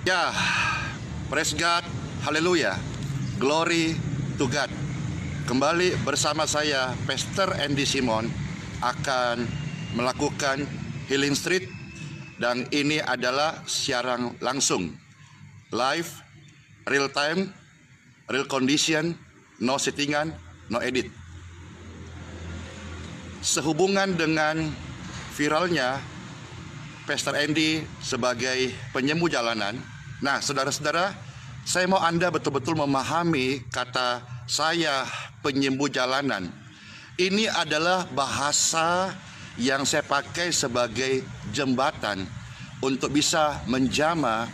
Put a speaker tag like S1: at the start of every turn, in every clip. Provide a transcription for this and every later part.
S1: Ya, praise God, haleluya, glory to God. Kembali bersama saya, Pastor Andy Simon, akan melakukan Healing Street. Dan ini adalah siaran langsung, live, real time, real condition, no settingan, no edit. Sehubungan dengan viralnya Pastor Andy sebagai penyembuh jalanan. Nah, saudara-saudara, saya mau Anda betul-betul memahami kata saya penyembuh jalanan. Ini adalah bahasa yang saya pakai sebagai jembatan untuk bisa menjamah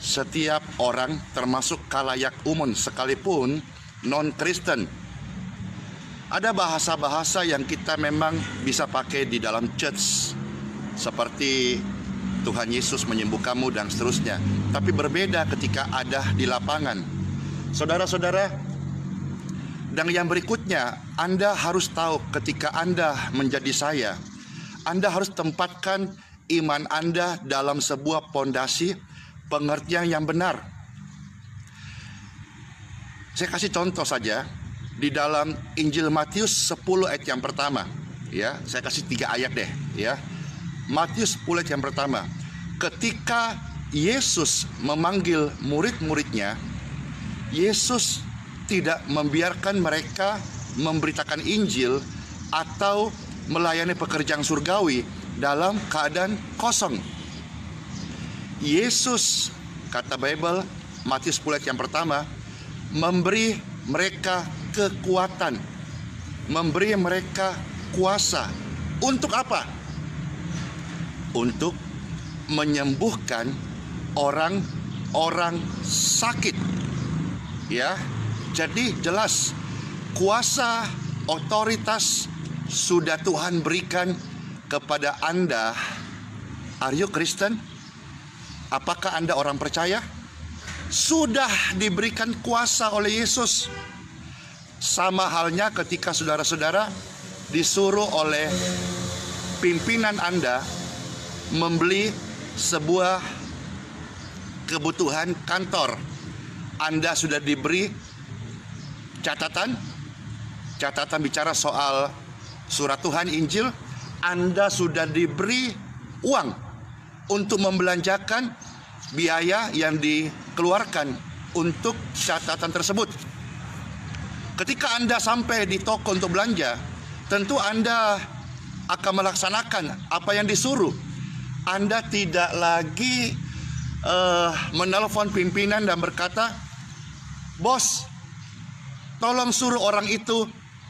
S1: setiap orang, termasuk khalayak umum sekalipun non-Kristen. Ada bahasa-bahasa yang kita memang bisa pakai di dalam church, seperti Tuhan Yesus menyembuhkanmu dan seterusnya. Tapi berbeda ketika ada di lapangan. Saudara-saudara, dan yang berikutnya, Anda harus tahu ketika Anda menjadi saya, Anda harus tempatkan iman Anda dalam sebuah pondasi pengertian yang benar. Saya kasih contoh saja di dalam Injil Matius 10 ayat yang pertama. Ya, saya kasih 3 ayat deh, ya. Matius 10 ayat yang pertama. Ketika Yesus memanggil murid-muridnya, Yesus tidak membiarkan mereka memberitakan Injil atau melayani pekerjaan surgawi dalam keadaan kosong. Yesus, kata Bible, Matius 10 ayat yang pertama, memberi mereka kekuatan, memberi mereka kuasa. Untuk apa? Untuk menyembuhkan orang-orang sakit. Ya, jadi jelas kuasa, otoritas sudah Tuhan berikan kepada Anda. Are you Kristen? Apakah Anda orang percaya? Sudah diberikan kuasa oleh Yesus. Sama halnya ketika saudara-saudara disuruh oleh pimpinan Anda membeli sebuah kebutuhan kantor. Anda sudah diberi catatan bicara soal surat Tuhan, Injil. Anda sudah diberi uang untuk membelanjakan biaya yang dikeluarkan untuk catatan tersebut. Ketika Anda sampai di toko untuk belanja, tentu Anda akan melaksanakan apa yang disuruh. Anda tidak lagi menelpon pimpinan dan berkata, "Bos, tolong suruh orang itu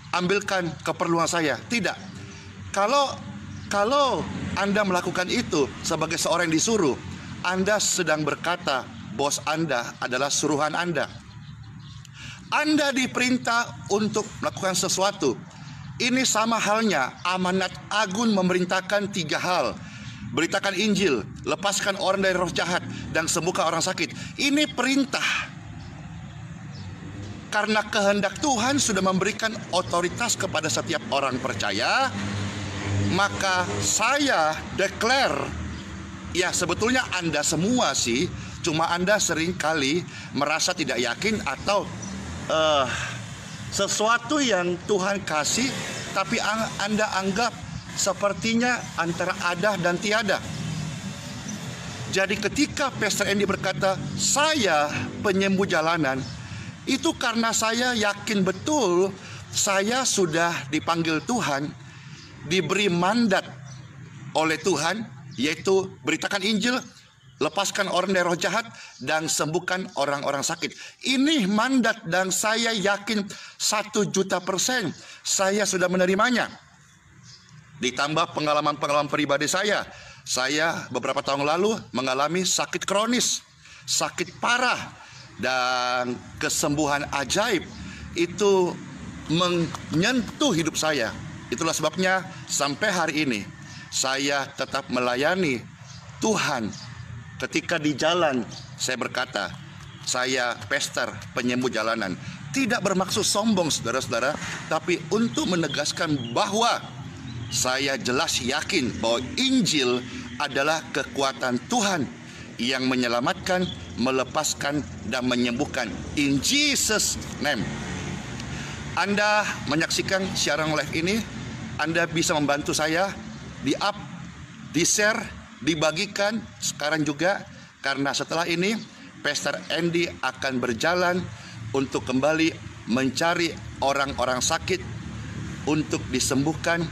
S1: ambilkan keperluan saya." Tidak. Kalau Anda melakukan itu sebagai seorang yang disuruh, Anda sedang berkata, bos Anda adalah suruhan Anda. Anda diperintah untuk melakukan sesuatu. Ini sama halnya amanat agung memerintahkan 3 hal. Beritakan Injil, lepaskan orang dari roh jahat, dan sembuhkan orang sakit. Ini perintah. Karena kehendak Tuhan sudah memberikan otoritas kepada setiap orang percaya, maka saya declare, ya sebetulnya Anda semua sih, cuma Anda seringkali merasa tidak yakin atau sesuatu yang Tuhan kasih, tapi Anda anggap sepertinya antara ada dan tiada. Jadi ketika Pastor Andy berkata, saya penyembuh jalanan, itu karena saya yakin betul saya sudah dipanggil Tuhan, diberi mandat oleh Tuhan, yaitu beritakan Injil, lepaskan orang dari roh jahat, dan sembuhkan orang-orang sakit. Ini mandat dan saya yakin 1.000.000% saya sudah menerimanya. Ditambah pengalaman-pengalaman pribadi saya beberapa tahun lalu mengalami sakit kronis, sakit parah, dan kesembuhan ajaib itu menyentuh hidup saya. Itulah sebabnya sampai hari ini saya tetap melayani Tuhan. Ketika di jalan saya berkata, saya pastor penyembuh jalanan. Tidak bermaksud sombong saudara-saudara, tapi untuk menegaskan bahwa saya jelas yakin bahwa Injil adalah kekuatan Tuhan yang menyelamatkan, melepaskan, dan menyembuhkan. In Jesus' name. Anda menyaksikan siaran live ini, Anda bisa membantu saya di up, di share, dibagikan sekarang juga, karena setelah ini Pastor Andy akan berjalan untuk kembali mencari orang-orang sakit untuk disembuhkan,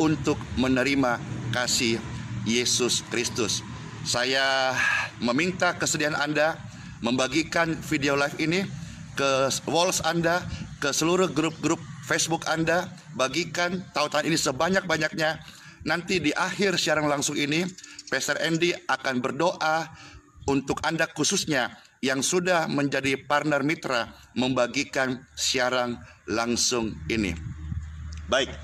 S1: untuk menerima kasih Yesus Kristus. Saya meminta kesediaan Anda membagikan video live ini ke walls Anda, ke seluruh grup-grup Facebook Anda. Bagikan tautan ini sebanyak-banyaknya. Nanti di akhir siaran langsung ini, Pastor Andy akan berdoa untuk Anda khususnya yang sudah menjadi partner mitra membagikan siaran langsung ini. Baik,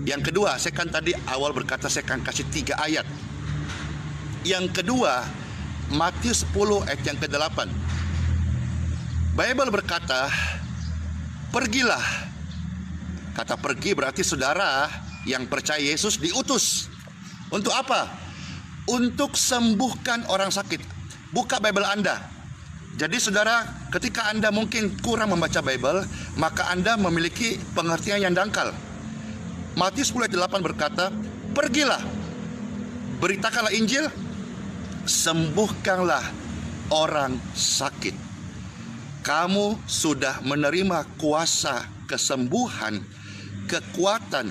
S1: yang kedua, saya kan tadi awal berkata saya akan kasih 3 ayat. Yang kedua, Matius 10 ayat yang ke-8. Bible berkata, pergilah. Kata pergi berarti saudara yang percaya Yesus diutus. Untuk apa? Untuk sembuhkan orang sakit. Buka Bible Anda. Jadi saudara, ketika Anda mungkin kurang membaca Bible, maka Anda memiliki pengertian yang dangkal. Matius 10 ayat 8 berkata, pergilah, beritakanlah Injil, sembuhkanlah orang sakit. Kamu sudah menerima kuasa kesembuhan, kekuatan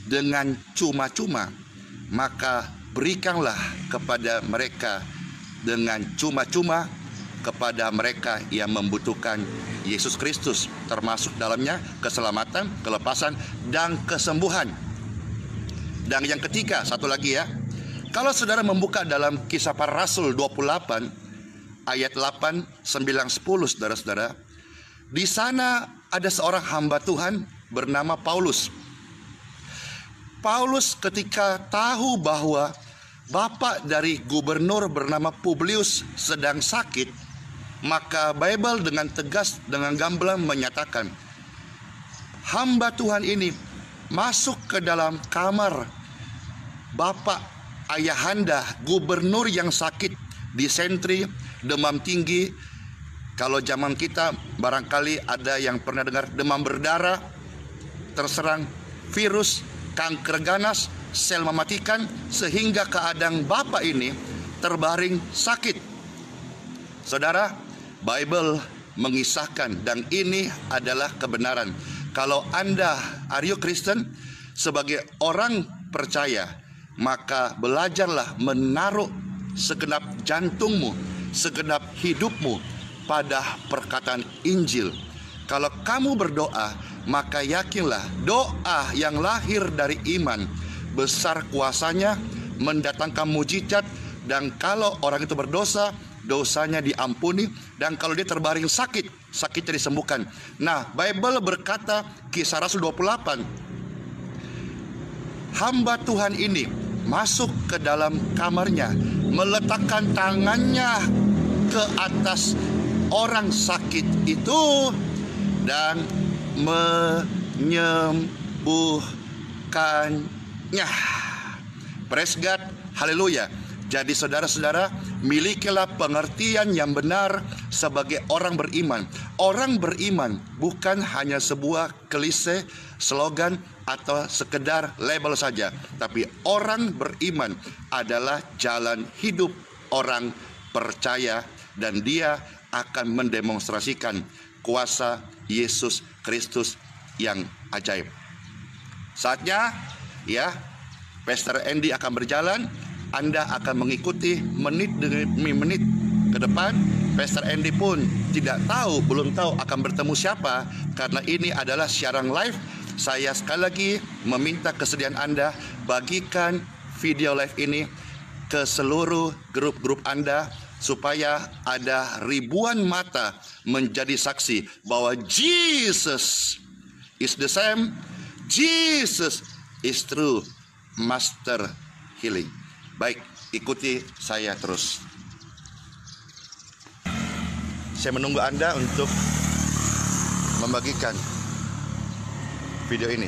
S1: dengan cuma-cuma, maka berikanlah kepada mereka dengan cuma-cuma, kepada mereka yang membutuhkan Yesus Kristus, termasuk dalamnya keselamatan, kelepasan, dan kesembuhan. Dan yang ketiga, satu lagi ya, kalau saudara membuka dalam Kisah Para Rasul 28 ayat 8, 9, 10, saudara-saudara, di sana ada seorang hamba Tuhan bernama Paulus. Paulus ketika tahu bahwa bapak dari gubernur bernama Publius sedang sakit, maka Bible dengan tegas, dengan gamblang menyatakan, hamba Tuhan ini masuk ke dalam kamar bapak ayahanda gubernur yang sakit, disentri, demam tinggi. Kalau zaman kita barangkali ada yang pernah dengar demam berdarah, terserang virus, kanker ganas, sel mematikan, sehingga keadaan bapak ini terbaring sakit. Saudara, Bible mengisahkan, dan ini adalah kebenaran. Kalau Anda, are you Kristen, sebagai orang percaya, maka belajarlah menaruh segenap jantungmu, segenap hidupmu pada perkataan Injil. Kalau kamu berdoa, maka yakinlah doa yang lahir dari iman besar kuasanya, mendatangkan mujizat. Dan kalau orang itu berdosa, dosanya diampuni. Dan kalau dia terbaring sakit, sakitnya disembuhkan. Nah, Bible berkata, Kisah Rasul 28, hamba Tuhan ini masuk ke dalam kamarnya, meletakkan tangannya ke atas orang sakit itu dan menyembuhkannya. Praise God, haleluya. Jadi saudara-saudara, milikilah pengertian yang benar sebagai orang beriman. Orang beriman bukan hanya sebuah klise, slogan, atau sekedar label saja. Tapi orang beriman adalah jalan hidup orang percaya, dan dia akan mendemonstrasikan kuasa Yesus Kristus yang ajaib. Saatnya ya, Pastor Andy akan berjalan. Anda akan mengikuti menit demi menit ke depan. Pastor Andy pun belum tahu akan bertemu siapa, karena ini adalah siaran live. Saya sekali lagi meminta kesediaan Anda, bagikan video live ini ke seluruh grup-grup Anda, supaya ada ribuan mata menjadi saksi bahwa Jesus is the same, Jesus is true Master Healing. Baik, ikuti saya terus. Saya menunggu Anda untuk membagikan video ini.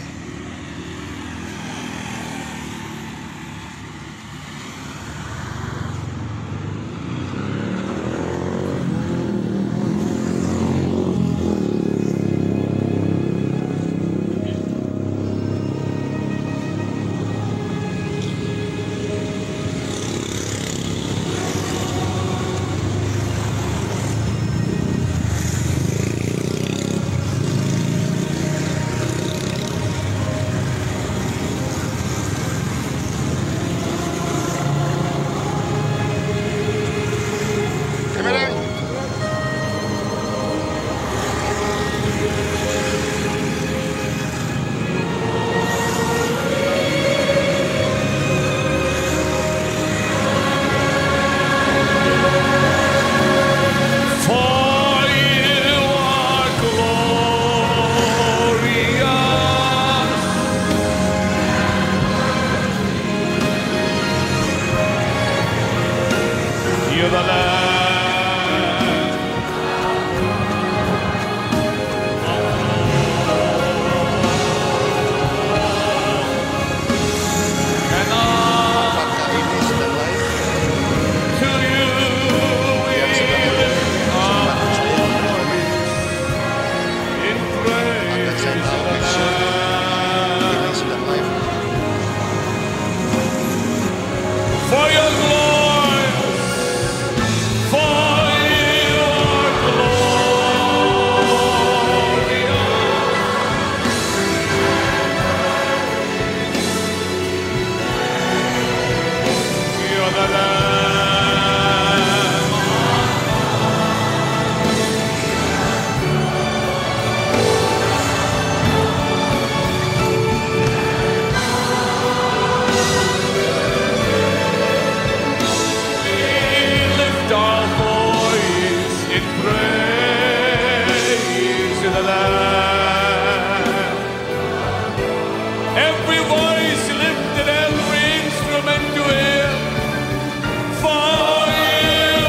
S2: You're the Lamb.
S1: Apakah ini sedang live?
S2: To you we
S1: Sepatutnya saya
S2: in praise.
S1: akan saya tahu make sure ini sedang live.
S2: For your glory, for your glory, you're the Lamb. Lift our voice in praise to the Lamb. Every voice lifted, every instrument to Him. For you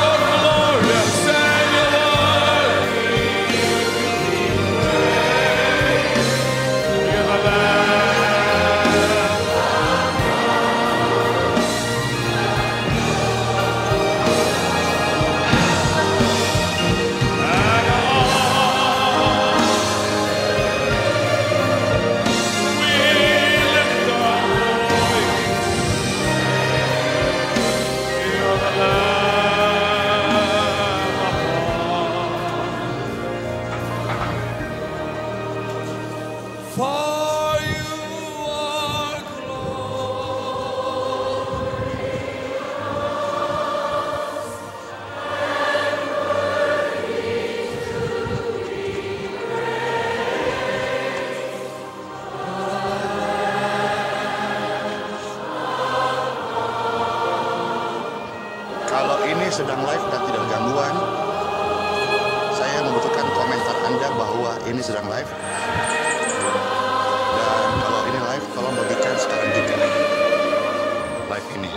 S2: are glorious and you're worthy. You're the Lamb. For you are
S1: Kalau ini sedang live dan tidak gangguan, saya membutuhkan komentar Anda bahwa ini sedang live. Dan kalau ini live, tolong bagikan sekarang juga live ini.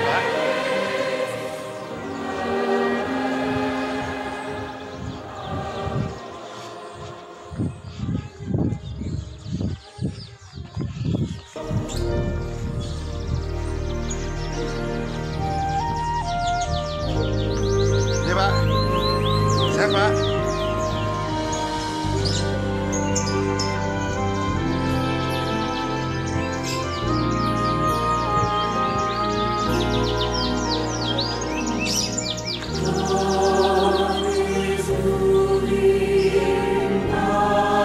S1: Pak? Ini Pak, sehat Pak?
S3: God is moving now.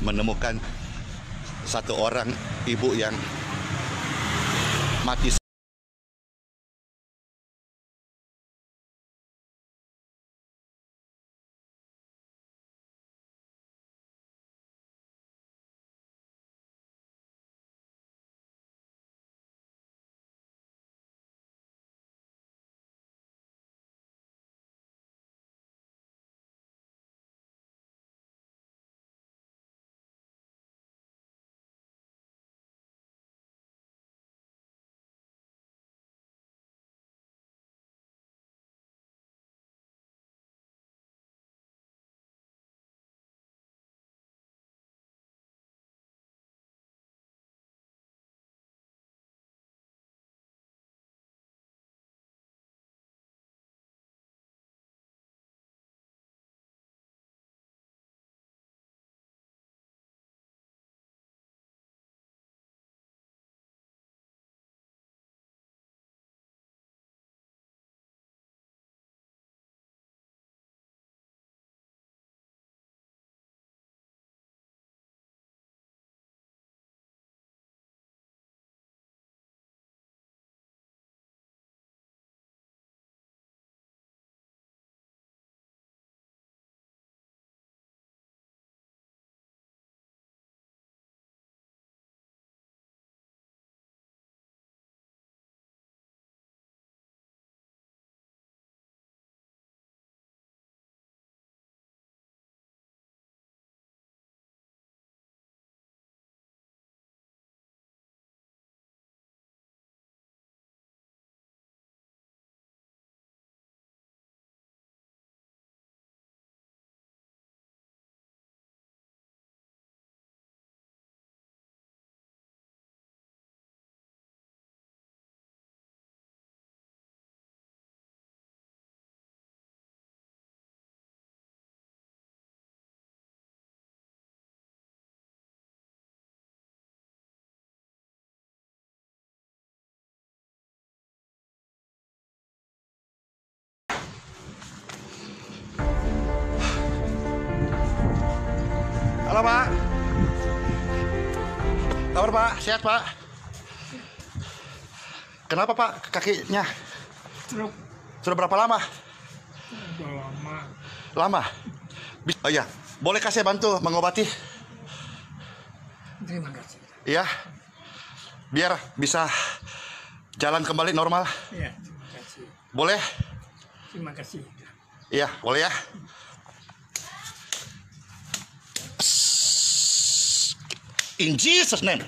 S1: menemukan satu orang ibu yang mati. Halo Pak. Kabar Pak? Sehat Pak? Kenapa Pak kakinya? Sudah berapa lama?
S3: Udah lama.
S1: Lama? Oh iya, bolehkah saya bantu mengobati?
S3: Terima kasih.
S1: Iya, biar bisa jalan kembali normal.
S3: Ya, terima kasih.
S1: Boleh?
S3: Terima kasih.
S1: Iya, boleh ya. In Jesus' name.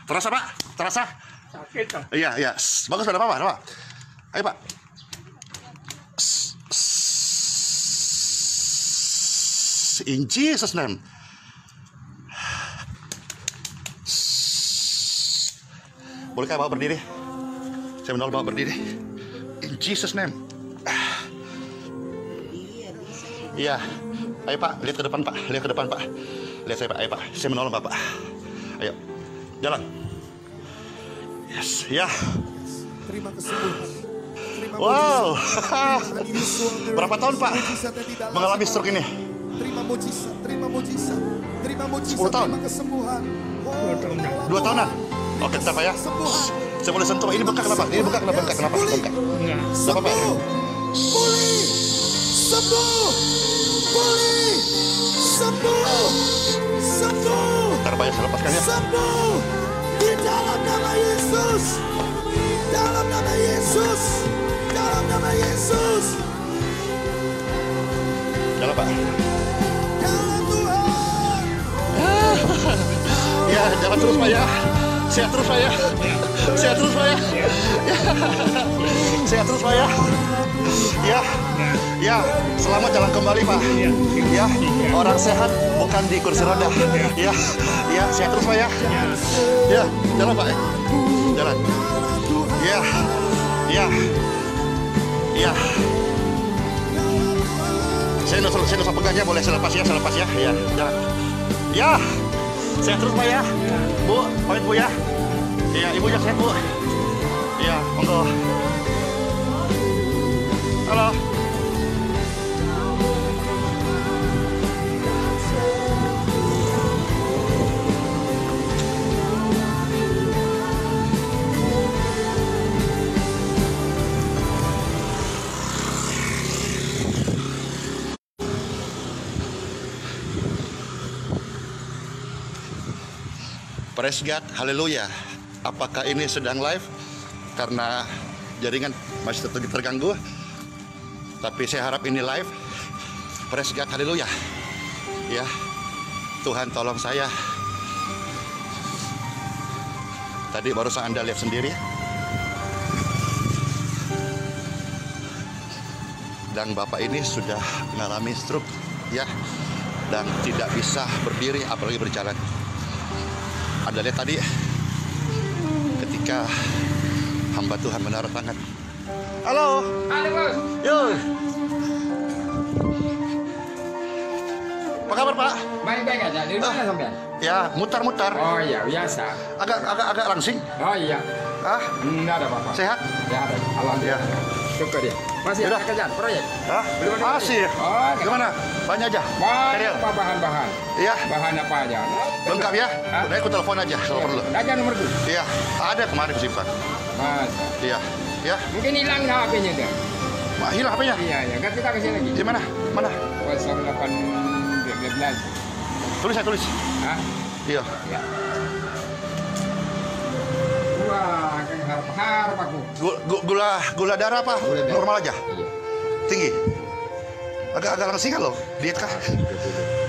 S1: Terasa Pak? Terasa?
S3: Sakit dong.
S1: Iya, iya. Bagus, ada apa-apa, ada apa? Ayo Pak. In Jesus' name. Bolehkah Bapak berdiri? Saya menolong Bapak berdiri. In Jesus' name. Iya. Ayo Pak, lihat ke depan Pak. Lihat ke depan Pak. Lihat saya Pak. Ayo Pak, saya menolong Bapak. Ayo, jalan. Yes, ya.
S4: Terima kesembuhan.
S1: Wow. Berapa tahun Pak mengalami stroke ini?
S4: Terima mujizat, terima mujizat, terima mujizat,
S1: 10 tahun.
S4: terima kesembuhan.
S1: 2 tahunan. Oke, bentar Pak ya. Saya boleh sentuh Pak. Ini bengkak kenapa? Ini bengkak kenapa? Kenapa? Bengkak.
S3: Enggak.
S1: Gak apa-apa ya?
S4: Pulih, sembuh, pulih, sembuh, sembuh,
S1: Bentar Pak ya, saya lepaskan ya.
S4: sembuh. Di dalam nama Yesus, dalam nama Yesus, dalam nama Yesus.
S1: Jalan Pak.
S4: Dalam Tuhan.
S1: Ya, jalan terus Pak ya. Sehat terus Pak ya. Sehat terus Pak ya. Sehat terus Pak ya. Ya. Ya, selamat jalan kembali Pak. Ya, orang sehat bukan di kursi roda. Ya, ya, sehat terus Pak ya. Ya, jalan Pak. Jalan. Ya, ya, ya. Saya nggak usah pegang ya, boleh saya lepas ya, ya, jalan. Ya, sehat terus Pak ya. Bu, pamit Bu ya. Iya, Ibu ya sehat Bu. Iya, monggo. Halo. Praise God, haleluya. Apakah ini sedang live? Karena jaringan masih terganggu. Tapi saya harap ini live. Praise God, haleluya. Ya, Tuhan tolong saya. Tadi barusan Anda lihat sendiri. Dan Bapak ini sudah mengalami stroke, ya, dan tidak bisa berdiri apalagi berjalan. Anda lihat tadi ketika hamba Tuhan menaruh tangan. Halo.
S5: Halo bos.
S1: Yo. Apa kabar Pak?
S5: Baik-baik aja. Dari mana sampean?
S1: Ya, mutar-mutar.
S5: Oh iya, biasa.
S1: Agak langsing.
S5: Oh iya.
S1: Ah,
S5: Enggak ada apa-apa.
S1: sehat?
S5: Ya ada. Alhamdulillah. Syukur dia. Masih
S1: Yaudah.
S5: ada kerjaan proyek?
S1: Ah,
S5: Belum ada
S1: masih.
S5: Oh,
S1: Gimana? Banyak aja.
S5: Banyak
S1: Material.
S5: apa bahan-bahan?
S1: Iya,
S5: Bahan apa aja?
S1: lengkap ya.
S5: Hah?
S1: Udah aku telepon aja kalau perlu.
S5: Aja nomor dulu.
S1: Iya, ada kemarin kusimpan.
S5: Masa.
S1: Iya, ya.
S5: Mungkin hilang HP-nya tuh.
S1: Wah, hilang HP-nya.
S5: Iya, iya. Kan kita kasih lagi.
S1: Di mana? Mana?
S5: 0812.
S1: Tulis.
S5: Hah?
S1: Iya.
S5: Ya. Wah, kan harap aku.
S1: Gula darah apa?
S5: Gula darah.
S1: Normal aja.
S5: Iya.
S1: Tinggi. Agak langsing kan lo? Diet kah?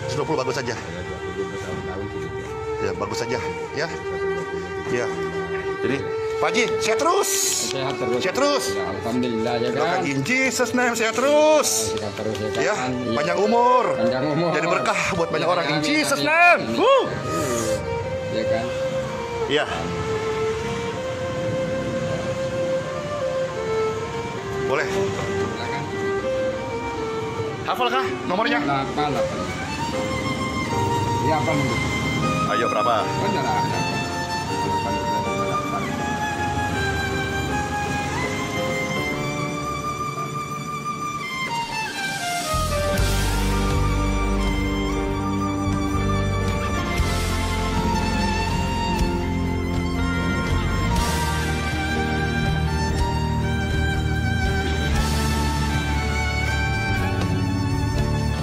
S1: 20 bagus saja. Ya, bagus saja. Ya. Ya. Jadi, Pak Haji, sehat terus.
S5: Sehat terus.
S1: Sehat terus.
S5: Ya, alhamdulillah ya kan.
S1: In Jesus name, sehat terus.
S5: Sehat terus
S1: Ya,
S5: ya kan. Iya.
S1: panjang umur.
S5: Panjang umur.
S1: Jadi berkah buat banyak
S5: Ya,
S1: orang. In
S5: amin,
S1: Jesus
S5: amin,
S1: name.
S5: amin. Ya kan.
S1: Ya. Boleh.
S5: Silakan.
S1: Hafal kah nomornya?
S5: 88. Ya apa dulu?
S1: Ayo berapa?
S5: Benar ada.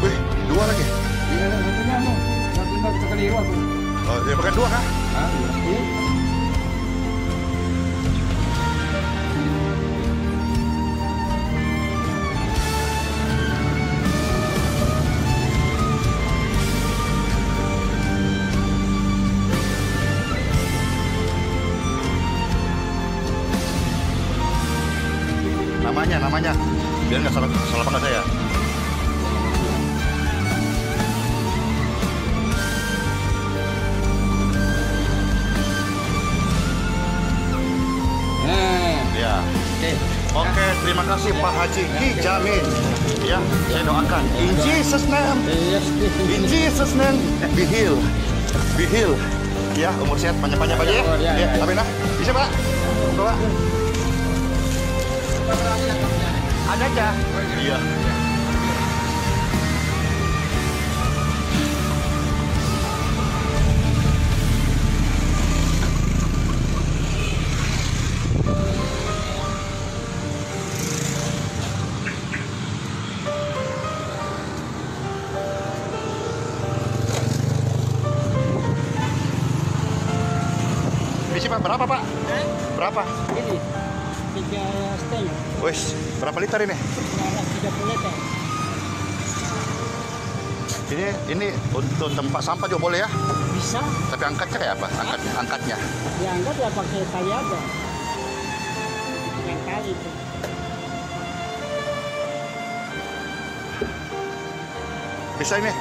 S1: Wih, 2 lagi.
S5: Iya, satunya mau. Satunya bisa keliru aku.
S1: Oh, ya pakai 2 kah?
S5: Hah? Iya.
S1: Namanya. Biar nggak salah pangkat saya. Ya. Oke, terima kasih Pak Haji dijamin. Ya, saya doakan. In Jesus name. In Jesus name. Be healed. Be healed. Ya, umur sehat panjang-panjang aja ya. Ya, amin lah. Bisa Pak? Bawa. Ada aja. Iya. Isi Pak, berapa Pak? Berapa?
S3: Ini 3,5.
S1: Wes, berapa liter ini?
S3: 30 liter.
S1: Ini untuk tempat sampah juga boleh ya?
S3: Bisa
S1: Tapi angkatnya kayak apa? Angkatnya.
S3: diangkat ya pakai tali aja. Dengan tali itu.
S1: Bisa ini?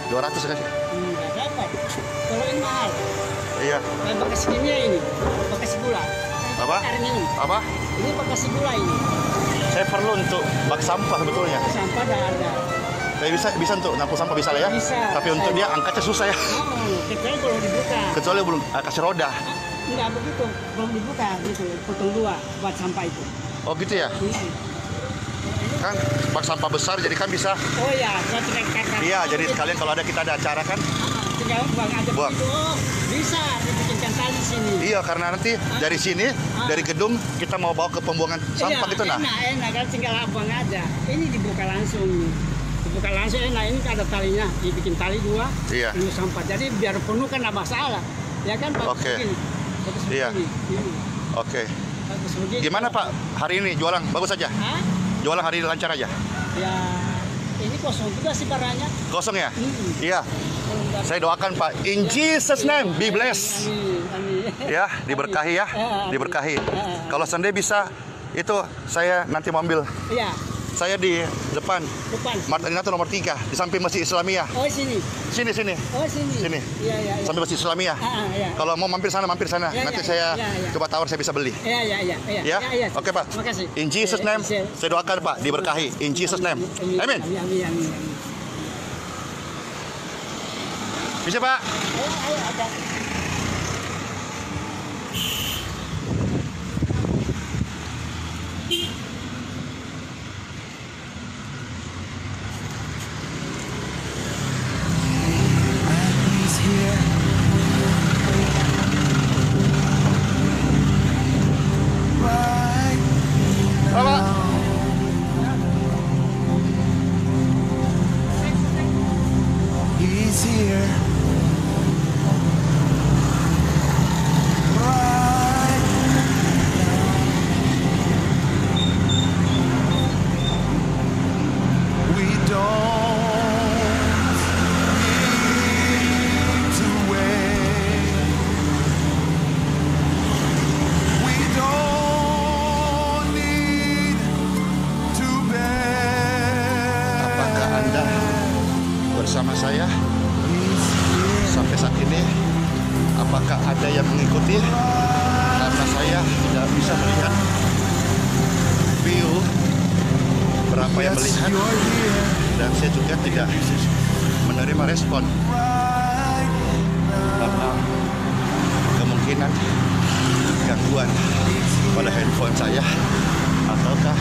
S1: 200 kasih.
S3: Nggak dapat. Kalau ini mahal.
S1: Iya.
S3: Kayak bekas kimia ini, bekas gula.
S1: Apa?
S3: Air minum.
S1: Apa?
S3: Ini bekas gula ini.
S1: Saya perlu untuk bak sampah sebetulnya.
S3: Sampah dah ada.
S1: Tapi bisa untuk nampung sampah bisa lah ya?
S3: Bisa.
S1: Tapi untuk dia angkatnya susah ya.
S3: Oh, kecuali kalau dibuka.
S1: Kecuali belum kasih roda.
S3: Enggak begitu, belum dibuka gitu, potong 2 buat sampah itu.
S1: Oh gitu ya? Kan bak sampah besar jadi kan bisa.
S3: Oh ya, saya tinggal kakak.
S1: Iya, jadi sekalian kalau kita ada acara kan.
S3: Tinggal buang aja
S1: Buang.
S3: begitu. Oh, bisa dibikinkan tali sini.
S1: Iya, karena nanti dari sini, dari gedung kita mau bawa ke pembuangan sampah gitu nah.
S3: Enak kan tinggal buang aja. Ini dibuka langsung. bukan langsung enak, ini kan ada talinya, dibikin tali 2,
S1: Iya.
S3: ini sampai. Jadi biar penuh kan nggak masalah, ya kan bagus
S1: Oke.
S3: begini. Bagus
S1: Iya.
S3: begini. Ini.
S1: Oke.
S3: Bagus begini.
S1: Gimana Pak hari ini jualan? Bagus aja?
S3: Hah?
S1: Jualan hari ini lancar aja?
S3: Ya ini kosong juga sih barangnya.
S1: Kosong ya?
S3: Mm-mm.
S1: Iya.
S3: Kalau nggak-
S1: Saya doakan Pak, in Jesus name, be blessed.
S3: Amin.
S1: Ya, diberkahi ya,
S3: Amin.
S1: diberkahi.
S3: Amin.
S1: Kalau Sunday bisa, itu saya nanti mau ambil.
S3: Iya,
S1: Saya di depan,
S3: depan.
S1: Martinata nomor 3, di samping Masjid Islamiyah.
S3: Oh sini.
S1: Sini, sini.
S3: Oh sini.
S1: Sini.
S3: Iya, iya, iya.
S1: Sampai Masjid Islamiyah.
S3: Iya.
S1: Kalau mau mampir sana, mampir sana.
S3: Ya,
S1: Nanti
S3: ya,
S1: saya
S3: ya, ya.
S1: coba tawar, saya bisa beli.
S3: Iya, iya, iya, iya.
S1: Ya?
S3: Iya, iya.
S1: Oke Pak.
S3: Terima kasih.
S1: In Jesus name,
S3: Iya, iya.
S1: saya doakan Pak, diberkahi. In Jesus name. Amin.
S3: Amin, amin, amin.
S1: Bisa Pak?
S3: Ayo, ada.
S4: He's here. Right
S1: Halo Pak.
S4: He's here. Right now. We don't need to wait. We don't need to beg.
S1: Apakah Anda bersama saya sampai saat ini? Apakah ada yang mengikuti? Karena saya tidak bisa melihat view berapa yang melihat, dan saya juga tidak menerima respon karena kemungkinan gangguan pada handphone saya ataukah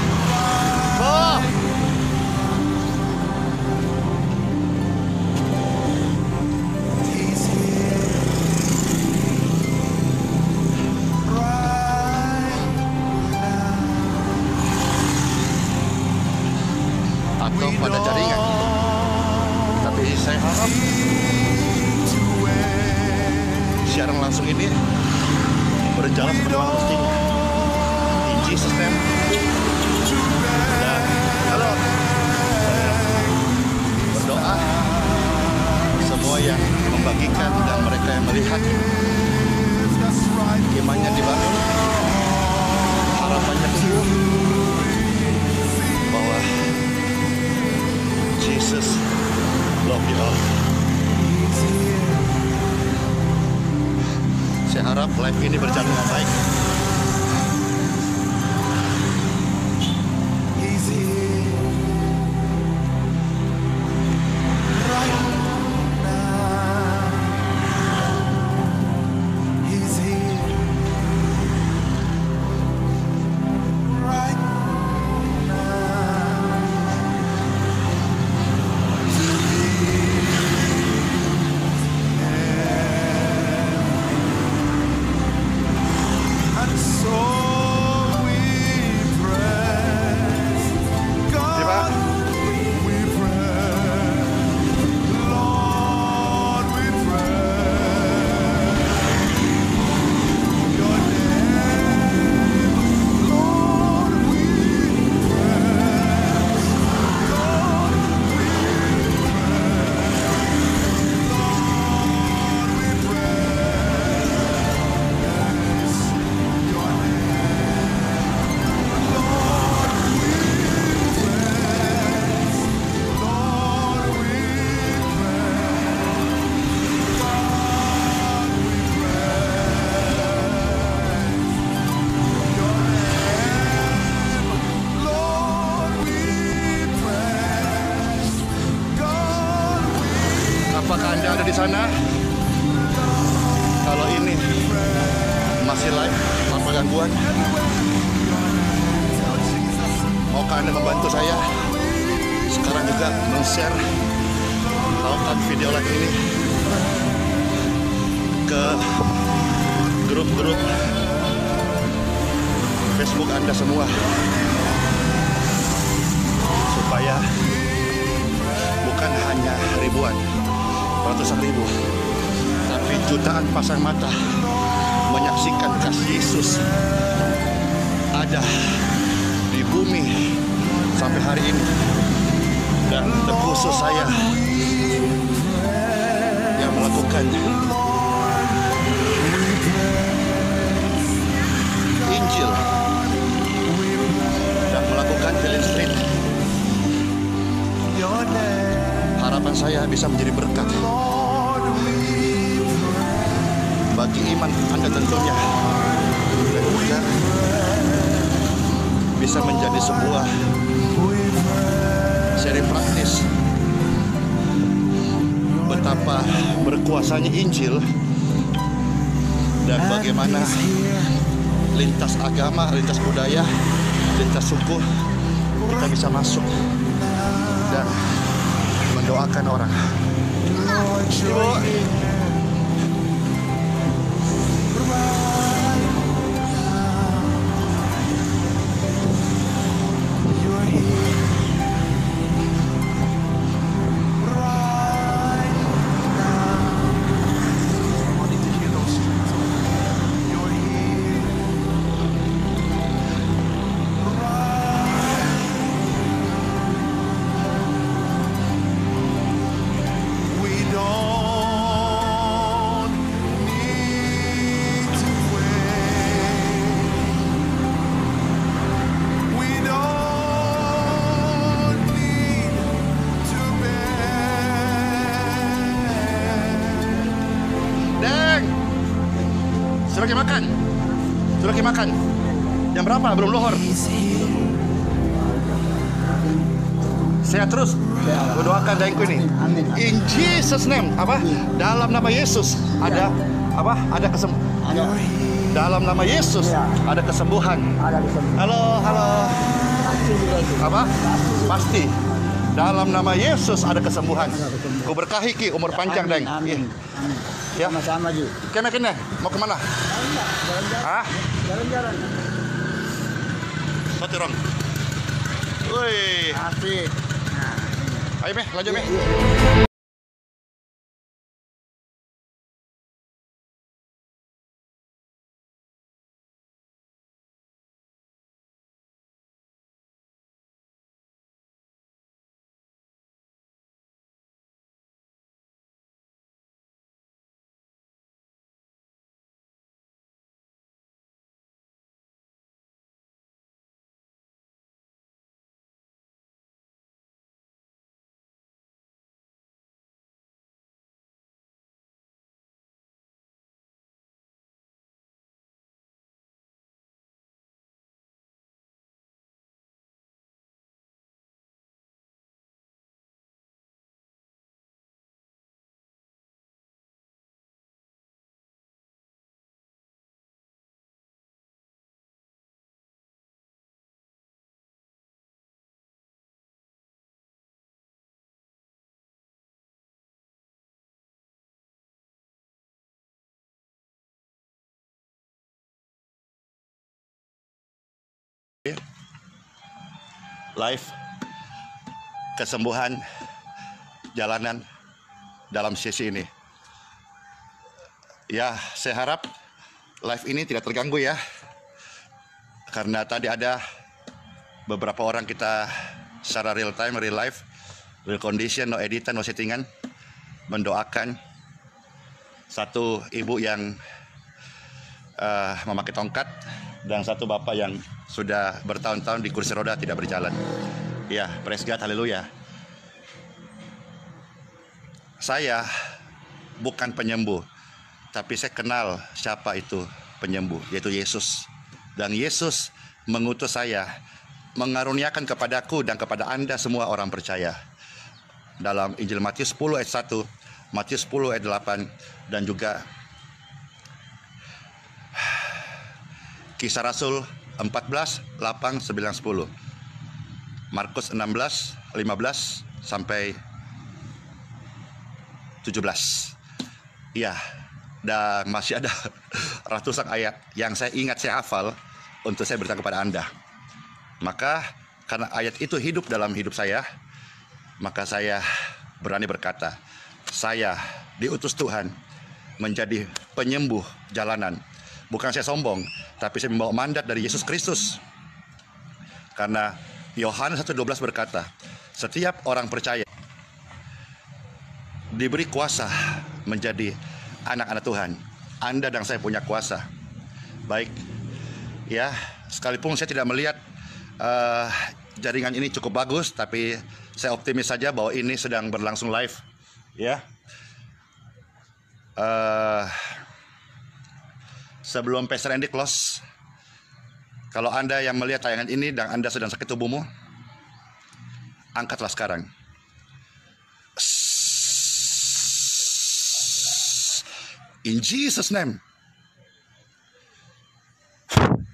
S4: He's here. Right now.
S1: atau pada jaringan. Tapi saya harap
S4: To wait.
S1: siaran langsung ini berjalan sebagaimana mestinya. In Jesus name. Dan halo, berdoa semua yang membagikan dan mereka yang melihat
S4: That's right.
S1: imannya dibangun, harapannya tumbuh bahwa Jesus love you all.
S4: He's here.
S1: Saya harap live ini berjalan dengan baik.
S4: He's here. Right now. He's here. Right now. And so we praise
S1: Ya, Pak.
S4: God. We praise Lord. We praise Your name, Lord. We praise God. We praise Lord. We praise Your
S1: Apakah Anda ada di sana? Kalau ini masih live tanpa gangguan, maukah Anda membantu saya sekarang juga men-share lautan video live ini ke grup-grup Facebook Anda semua, supaya ribuan, ratusan ribu, tapi jutaan pasang mata menyaksikan kasih Yesus ada di bumi sampai hari ini. Dan terkhusus saya yang melakukan Injil dan melakukan healing street. Harapan saya bisa menjadi berkat bagi iman Anda tentunya, dan juga bisa menjadi sebuah seri praktis betapa berkuasanya Injil dan bagaimana lintas agama, lintas budaya, lintas suku kita bisa masuk dan mendoakan orang. Ibu. Sudah makan? Sudah makan? Jam berapa? Belum lohor. Sehat terus. Berdoakan daengku ini. In Jesus name. Apa? Dalam nama Yesus ada apa? Ada kesembuhan. Dalam nama Yesus ada kesembuhan. Halo, halo. Apa? Pasti. Dalam nama Yesus ada kesembuhan. Ku berkahi Ki umur panjang deng.
S3: Amin.
S1: Ya.
S3: Sama-sama Ji.
S1: Kena. Mau kemana?
S3: Jalan-jalan.
S1: Hah?
S3: Jalan-jalan.
S1: Satu rong. Woi.
S3: Asik.
S1: Ayo Meh, lanjut Meh. Live kesembuhan jalanan dalam sesi ini. Ya, saya harap live ini tidak terganggu ya. Karena tadi ada beberapa orang kita secara real time, real life, real condition, no editan, no settingan, mendoakan satu ibu yang memakai tongkat dan satu bapak yang sudah bertahun-tahun di kursi roda tidak berjalan. Ya, praise God, haleluya. Saya bukan penyembuh, tapi saya kenal siapa itu penyembuh, yaitu Yesus. Dan Yesus mengutus saya, mengaruniakan kepadaku dan kepada Anda semua orang percaya. Dalam Injil Matius 10 ayat 1, Matius 10 ayat 8, dan juga Kisah Rasul 14, 8, 9, 10. Markus 16, 15 sampai 17. Iya, dan masih ada ratusan ayat yang saya ingat, saya hafal untuk saya beritahu kepada Anda. Maka karena ayat itu hidup dalam hidup saya, maka saya berani berkata, saya diutus Tuhan menjadi penyembuh jalanan. Bukan saya sombong, tapi saya membawa mandat dari Yesus Kristus. Karena Yohanes 1:12 berkata, setiap orang percaya diberi kuasa menjadi anak-anak Tuhan. Anda dan saya punya kuasa. Baik, ya, sekalipun saya tidak melihat jaringan ini cukup bagus, tapi saya optimis saja bahwa ini sedang berlangsung live, ya. Sebelum Pastor Andy close, kalau Anda yang melihat tayangan ini dan Anda sedang sakit tubuhmu, angkatlah sekarang. In Jesus' name,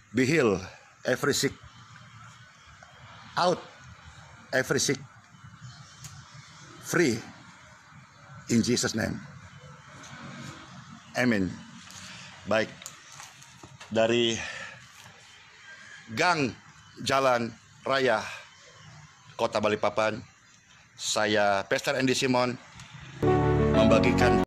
S1: be healed, every sick, out, every sick, free, in Jesus' name. Amin. Baik, dari gang Jalan Raya Kota Balikpapan, saya Pastor Andy Simon membagikan